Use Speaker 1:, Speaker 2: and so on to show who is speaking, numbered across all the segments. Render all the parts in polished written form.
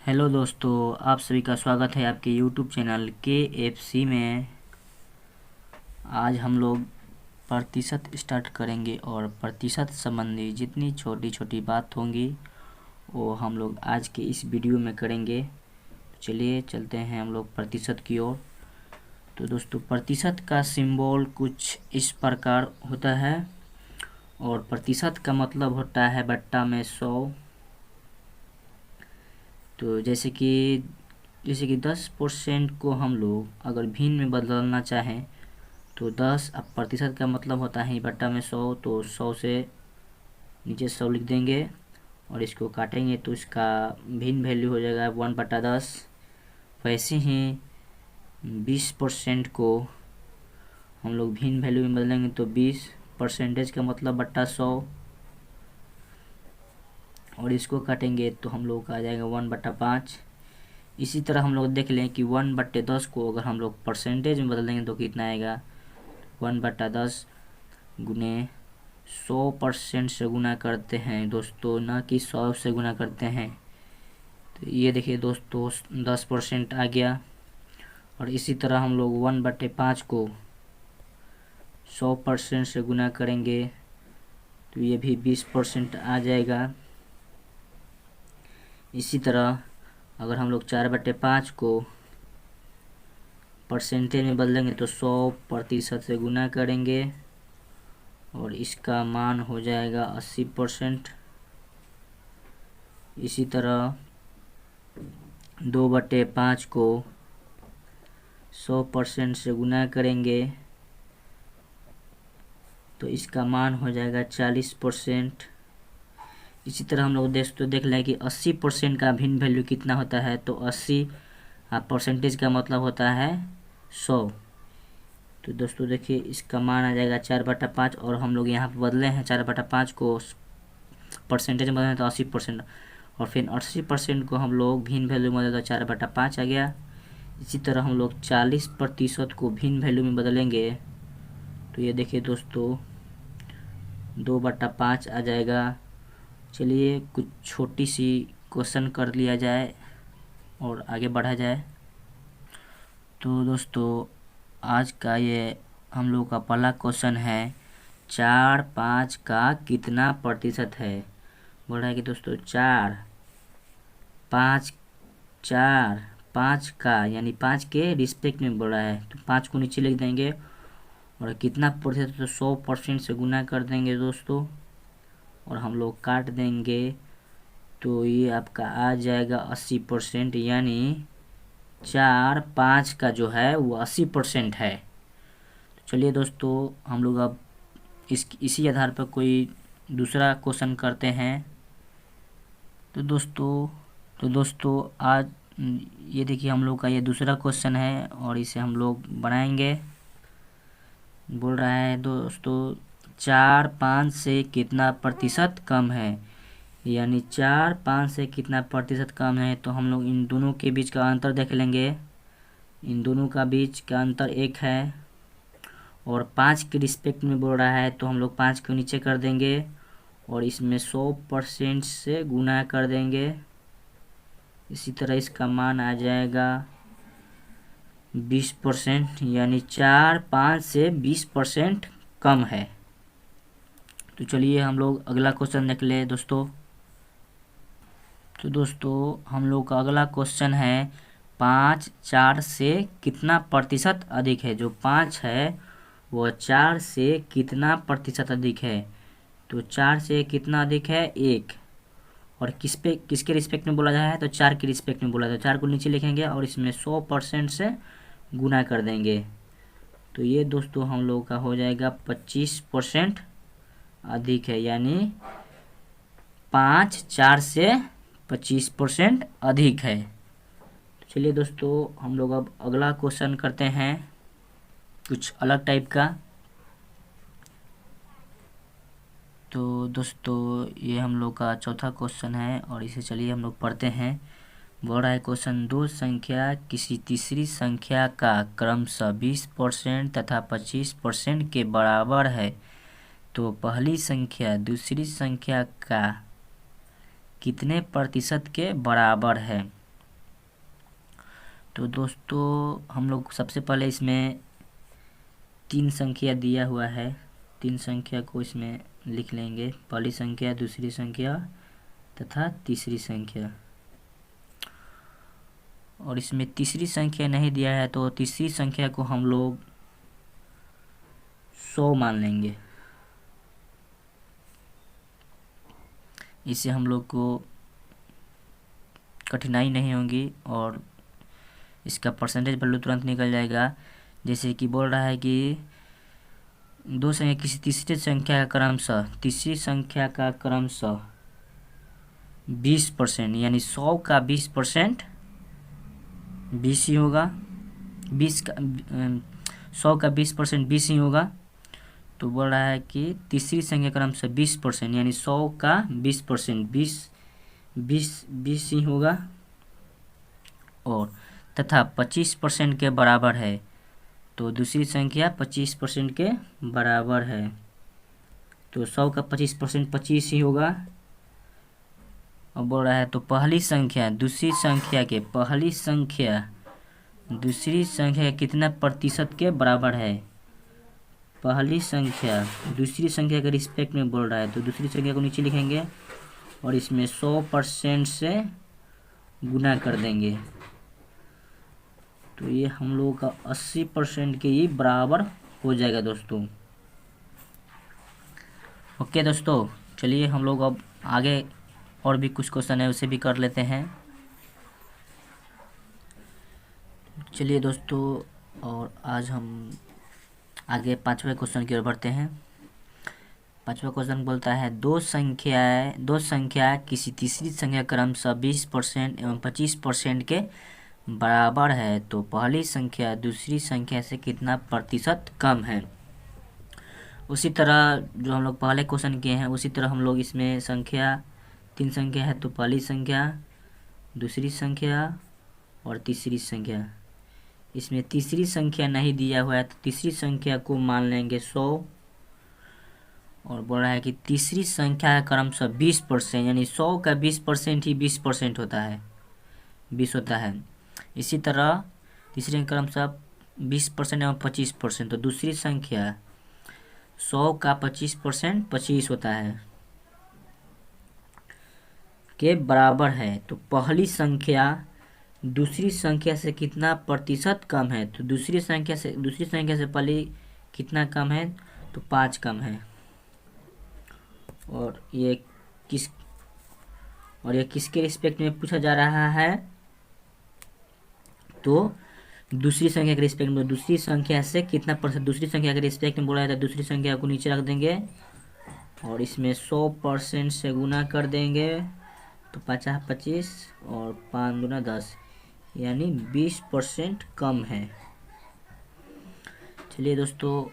Speaker 1: Hello दोस्तों, आप सभी का स्वागत है आपके यूट्यूब चैनल KFC में। आज हम लोग प्रतिशत स्टार्ट करेंगे और प्रतिशत संबंधी जितनी छोटी छोटी बात होंगी वो हम लोग आज के इस वीडियो में करेंगे। चलिए चलते हैं हम लोग प्रतिशत की ओर। तो दोस्तों, प्रतिशत का सिंबल कुछ इस प्रकार होता है और प्रतिशत का मतलब होता है बट्टा में 100। तो जैसे कि 10% को हम लोग अगर भिन्न में बदलना चाहें तो 10 अब प्रतिशत का मतलब होता है बट्टा में 100, तो 100 से नीचे 100 लिख देंगे और इसको काटेंगे तो इसका भिन्न वैल्यू हो जाएगा 1/10। वैसे ही 20% को हम लोग भिन्न वैल्यू में बदलेंगे तो 20% का मतलब बट्टा 100 और इसको काटेंगे तो हम लोग का आ जाएगा 1/5। इसी तरह हम लोग देख लें कि 1/10 को अगर हम लोग परसेंटेज में बदल देंगे तो कितना आएगा। 1/10 गुने 100% से गुना करते हैं दोस्तों, ना कि 100 से गुना करते हैं। तो ये देखिए दोस्तों 10% आ गया। और इसी तरह हम लोग 1/5 को 100% से गुना करेंगे तो ये भी 20% आ जाएगा। इसी तरह अगर हम लोग 4/5 को परसेंटेज में बदलेंगे तो 100% से गुना करेंगे और इसका मान हो जाएगा 80%। इसी तरह 2/5 को 100% से गुना करेंगे तो इसका मान हो जाएगा 40%। इसी तरह हम लोग देख लें कि 80% का भिन्न वैल्यू कितना होता है। तो 80 परसेंटेज का मतलब होता है 100। तो दोस्तों देखिए इसका मान आ जाएगा 4/5 और हम लोग यहाँ पर बदले हैं 4/5 को परसेंटेज में बदले तो 80%। और फिर 80% को हम लोग भिन्न वैल्यू में बदले तो 4/5 आ गया। इसी तरह हम लोग 40% को भिन्न वैल्यू में बदलेंगे तो ये देखिए दोस्तों 2/5 आ जाएगा। चलिए कुछ छोटी सी क्वेश्चन कर लिया जाए और आगे बढ़ा जाए। तो दोस्तों आज का ये हम लोग का पहला क्वेश्चन है, 4/5 का कितना प्रतिशत है। बोल रहा है कि दोस्तों 4/5 का यानी 5 के रिस्पेक्ट में बोल रहा है तो 5 को नीचे लिख देंगे और कितना प्रतिशत तो 100% से गुना कर देंगे दोस्तों और हम लोग काट देंगे तो ये आपका आ जाएगा 80%। यानी 4/5 का जो है वो 80% है। तो चलिए दोस्तों हम लोग अब इसी आधार पर कोई दूसरा क्वेश्चन करते हैं। तो दोस्तों आज ये देखिए हम लोग का ये दूसरा क्वेश्चन है और इसे हम लोग बनाएंगे। बोल रहा है दोस्तों 4/5 से कितना प्रतिशत कम है। यानी 4/5 से कितना प्रतिशत कम है तो हम लोग इन दोनों के बीच का अंतर देख लेंगे। इन दोनों का बीच का अंतर 1 है और 5 के रिस्पेक्ट में बोल रहा है तो हम लोग 5 को नीचे कर देंगे और इसमें 100% से गुना कर देंगे। इसी तरह इसका मान आ जाएगा 20%। यानी 4/5 से 20% कम है। तो चलिए हम लोग अगला क्वेश्चन देख ले दोस्तों। तो दोस्तों हम लोग का अगला क्वेश्चन है 5 4 से कितना प्रतिशत अधिक है। जो 5 है वह 4 से कितना प्रतिशत अधिक है। तो 4 से कितना अधिक है 1 और किसके रिस्पेक्ट में बोला जाए है तो 4 के रिस्पेक्ट में बोला जाए। 4 को नीचे लिखेंगे और इसमें 100% से गुना कर देंगे तो ये दोस्तों हम लोग का हो जाएगा 25% अधिक है। यानी 5 4 से 25% अधिक है। तो चलिए दोस्तों हम लोग अब अगला क्वेश्चन करते हैं कुछ अलग टाइप का। तो दोस्तों ये हम लोग का चौथा क्वेश्चन है और इसे चलिए हम लोग पढ़ते हैं। बोल रहा है क्वेश्चन, दो संख्या किसी तीसरी संख्या का क्रमशः 20% तथा 25% के बराबर है तो पहली संख्या दूसरी संख्या का कितने प्रतिशत के बराबर है। तो दोस्तों हम लोग सबसे पहले इसमें 3 संख्या दिया हुआ है, 3 संख्या को इसमें लिख लेंगे, पहली संख्या, दूसरी संख्या तथा तीसरी संख्या। और इसमें तीसरी संख्या नहीं दिया है तो तीसरी संख्या को हम लोग 100 मान लेंगे। इससे हम लोग को कठिनाई नहीं होगी और इसका परसेंटेज वैल्यू तुरंत निकल जाएगा। जैसे कि बोल रहा है कि दो संख्या किसी तीसरी संख्या का क्रमशः, तीसरी संख्या का क्रमशः 20%, यानी 100 का 20% 20 ही होगा, 20 का 100 का 20% 20 ही होगा। तो बोल रहा है कि तीसरी संख्या क्रमशः 20%, यानी 100 का 20% 20 ही होगा और तथा 25% के बराबर है। तो दूसरी संख्या 25% के बराबर है, तो 100 का 25% 25 ही होगा। और बोल रहा है तो पहली संख्या दूसरी संख्या के दूसरी संख्या कितना प्रतिशत के बराबर है। पहली संख्या दूसरी संख्या के रिस्पेक्ट में बोल रहा है, तो दूसरी संख्या को नीचे लिखेंगे और इसमें 100% से गुना कर देंगे, तो ये हम लोगों का 80% के ही बराबर हो जाएगा दोस्तों। ओके दोस्तों, चलिए हम लोग अब आगे और भी कुछ क्वेश्चन है उसे भी कर लेते हैं। चलिए दोस्तों, और आज हम आगे 5वें क्वेश्चन की ओर बढ़ते हैं। 5वां क्वेश्चन बोलता है दो संख्या किसी तीसरी संख्या क्रमशः 20% एवं 25% के बराबर है, तो पहली संख्या दूसरी संख्या से कितना प्रतिशत कम है। उसी तरह जो हम लोग पहले क्वेश्चन किए हैं उसी तरह हम लोग इसमें संख्या 3 संख्या है, तो पहली संख्या, दूसरी संख्या और तीसरी संख्या। इसमें तीसरी संख्या नहीं दिया हुआ है तो तीसरी संख्या को मान लेंगे 100। और बोल रहा है कि तीसरी संख्या का क्रमशः 20%, यानी 100 का 20% ही 20% होता है, 20 होता है। इसी तरह तीसरे क्रमशः 20% एवं 25%, तो दूसरी संख्या 100 का 25% 25 होता है के बराबर है। तो पहली संख्या दूसरी संख्या से कितना प्रतिशत कम है, तो दूसरी संख्या से पहली कितना कम है, तो 5 कम है। और ये किसके रिस्पेक्ट में पूछा जा रहा है, तो दूसरी संख्या के रिस्पेक्ट में, दूसरी संख्या से कितना प्रतिशत, दूसरी संख्या के रिस्पेक्ट में बोला जाता है। दूसरी संख्या को नीचे रख देंगे और इसमें 100% से गुना कर देंगे, तो 50 25 और 5 दूना 10, यानी 20% कम है। चलिए दोस्तों,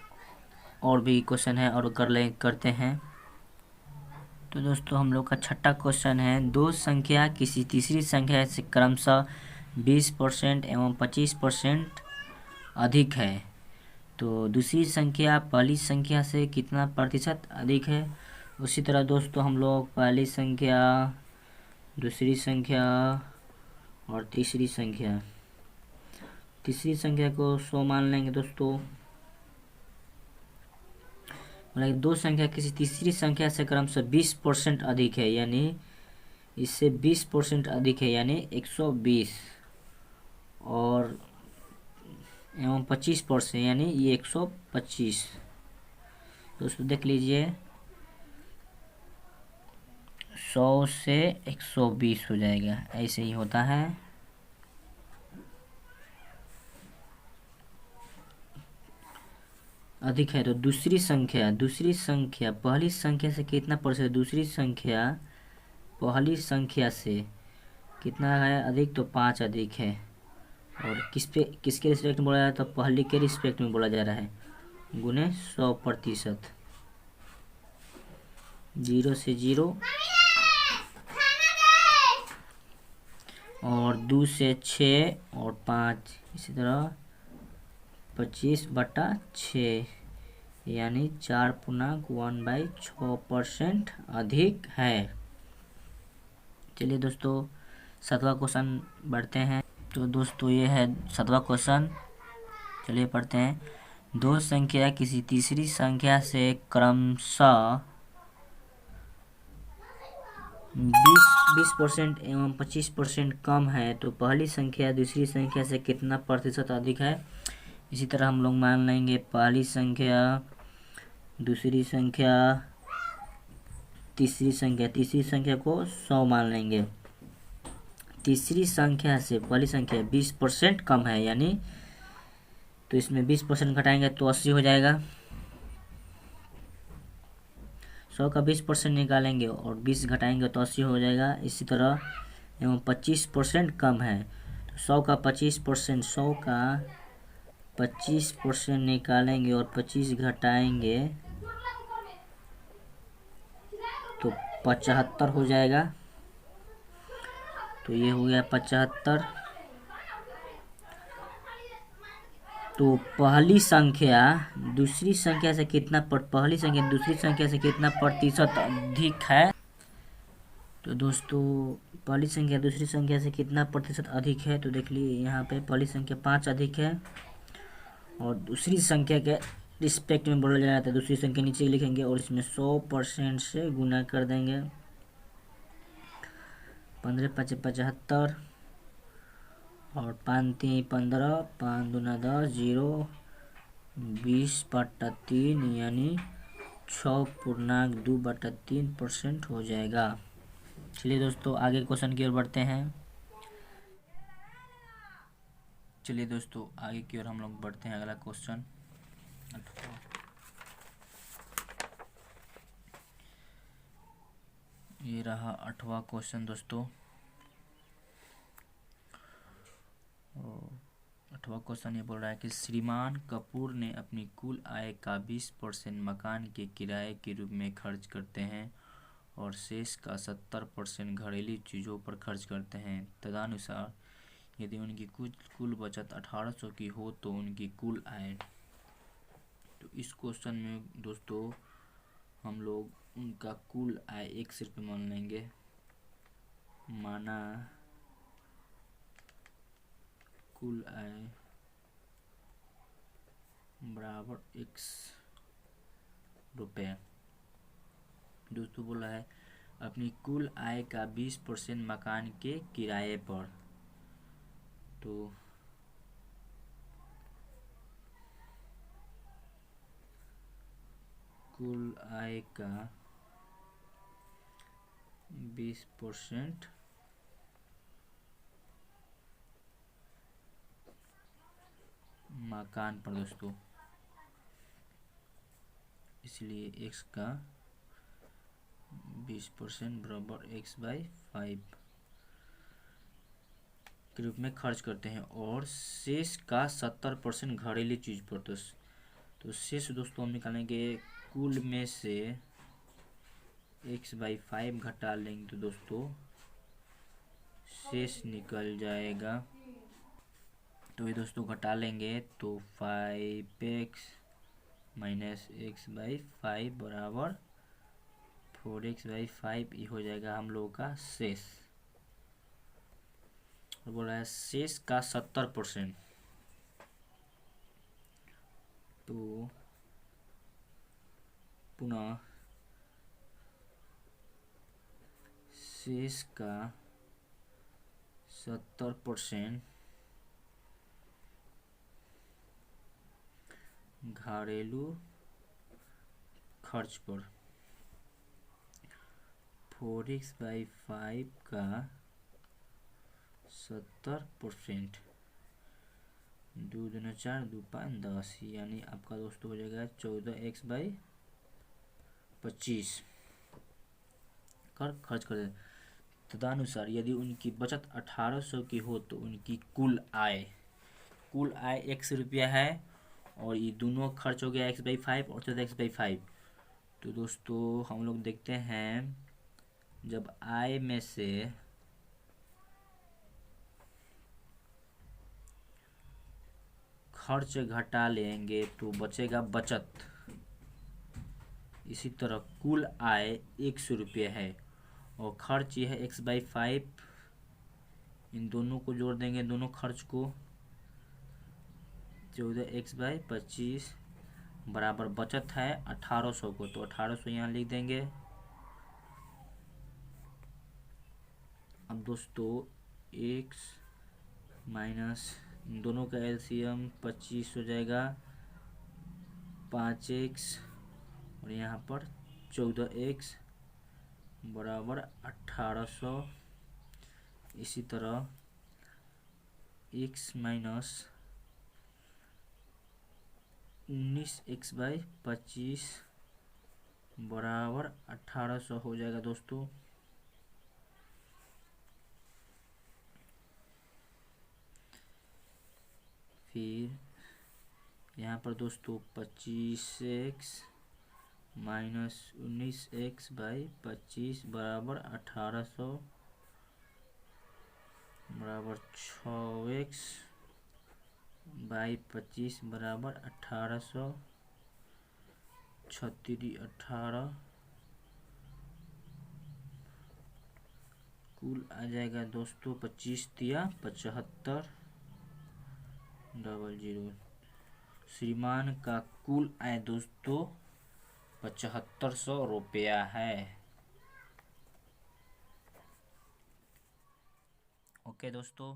Speaker 1: और भी क्वेश्चन है और करते हैं। तो दोस्तों हम लोग का 6वां क्वेश्चन है दो संख्या किसी तीसरी संख्या से क्रमशः 20% एवं 25% अधिक है, तो दूसरी संख्या पहली संख्या से कितना प्रतिशत अधिक है। उसी तरह दोस्तों हम लोग पहली संख्या, दूसरी संख्या और तीसरी संख्या को 100 मान लेंगे दोस्तों। दो संख्या किसी तीसरी संख्या से क्रमशः 20% अधिक है, यानी इससे 20% अधिक है, यानी 120 और एवं 25%, यानी ये 125। दोस्तों देख लीजिए 100 से 120 हो जाएगा, ऐसे ही होता है। अधिक है तो दूसरी संख्या पहली संख्या से कितना प्रतिशत, दूसरी संख्या पहली संख्या से कितना है अधिक, तो 5 अधिक है। और किसके रिस्पेक्ट में बोला जा रहा है, तो पहली के रिस्पेक्ट में बोला जा रहा है, गुने 100%। 0 से 0 और 2 से 6 और 5, इसी तरह 25/6, यानी 4.1/6% अधिक है। चलिए दोस्तों 7वां क्वेश्चन बढ़ते हैं। तो दोस्तों ये है 7वां क्वेश्चन। चलिए पढ़ते हैं। दो संख्या किसी तीसरी संख्या से क्रमशः 20% एवं 25% कम है तो पहली संख्या दूसरी संख्या से कितना प्रतिशत अधिक है। इसी तरह हम लोग मान लेंगे पहली संख्या, दूसरी संख्या, तीसरी संख्या को 100 मान लेंगे। तीसरी संख्या से पहली संख्या 20% कम है, यानी तो इसमें 20% घटाएंगे तो 80 हो जाएगा। 100 का 20% निकालेंगे और 20 घटाएंगे तो 80 हो जाएगा। इसी तरह एवं 25% कम है तो 100 का 25% निकालेंगे और 25 घटाएंगे तो 75 हो जाएगा। तो ये हो गया 75। तो पहली संख्या दूसरी संख्या से कितना प्रतिशत अधिक है। तो दोस्तों पहली संख्या दूसरी संख्या से कितना प्रतिशत अधिक है, तो देख लीजिए यहाँ पे पहली संख्या 5 अधिक है और दूसरी संख्या के रिस्पेक्ट में बोला जाता है। दूसरी संख्या नीचे लिखेंगे और इसमें 100% से गुना कर देंगे। 15 5 75 और 5 3 15, 5 दूना 10, 0 20/3 यानी 6.2/3% हो जाएगा। चलिए दोस्तों आगे क्वेश्चन की ओर बढ़ते हैं। चलिए दोस्तों आगे की ओर हम लोग बढ़ते हैं। अगला क्वेश्चन ये रहा 8वां क्वेश्चन दोस्तों। 8वां क्वेश्चन ये बोल रहा है कि श्रीमान कपूर ने अपनी कुल आय का 20% मकान के किराए के रूप में खर्च करते हैं और शेष का 70% घरेलू चीज़ों पर खर्च करते हैं। तदनुसार यदि उनकी कुल बचत 1800 की हो तो उनकी कुल आय। तो इस क्वेश्चन में दोस्तों हम लोग उनका कुल आय 100 रुपये मान लेंगे। माना कुल आय बराबर 100 रुपये। दोस्तों बोला है अपनी कुल आय का 20% मकान के किराए पर। तो कुल आय का 20% मकान पर दोस्तों, इसलिए x का 20% बराबर x/5 के रूप में खर्च करते हैं और शेष का 70% घरेलू चीज पर। तो शेष दोस्तों हम निकालेंगे कुल में से x/5 घटा लेंगे तो दोस्तों शेष निकल जाएगा। तो ये दोस्तों घटा लेंगे तो 5x माइनस x/5 बराबर 4x/5 ये हो जाएगा हम लोगों का शेष। और बोल रहा है शेष का 70%। तो पुनः शेष का 70% घरेलू खर्च पर। 4x/5 का 70%, 2 दूना 4, 2 5 10 यानी आपका दोस्तों हो जाएगा 14x/25 कर खर्च कर दे। तदनुसार यदि उनकी बचत 1800 की हो तो उनकी कुल आय 100 रुपया है और ये दोनों खर्च हो गया x/5 और 14x/5। तो दोस्तों हम लोग देखते हैं जब आय में से खर्च घटा लेंगे तो बचेगा बचत। इसी तरह कुल आय 100 रुपये है और खर्च यह है x/5 इन दोनों को जोड़ देंगे, दोनों खर्च को। 14x/25 बराबर बचत है 1800 को, तो 1800 यहाँ लिख देंगे। अब दोस्तों x माइनस दोनों का एलसीएम 25 हो जाएगा, 5x और यहाँ पर 14x बराबर 1800। इसी तरह x माइनस 19x/25 बराबर 1800 हो जाएगा दोस्तों। फिर यहाँ पर दोस्तों 25x माइनस 19x/25 बराबर 1800 बराबर 6x/25 बराबर 1800, 18 कुल आ जाएगा दोस्तों 25 तिया 75 00। श्रीमान का कुल आय दोस्तों 7500 रुपया है। ओके दोस्तों।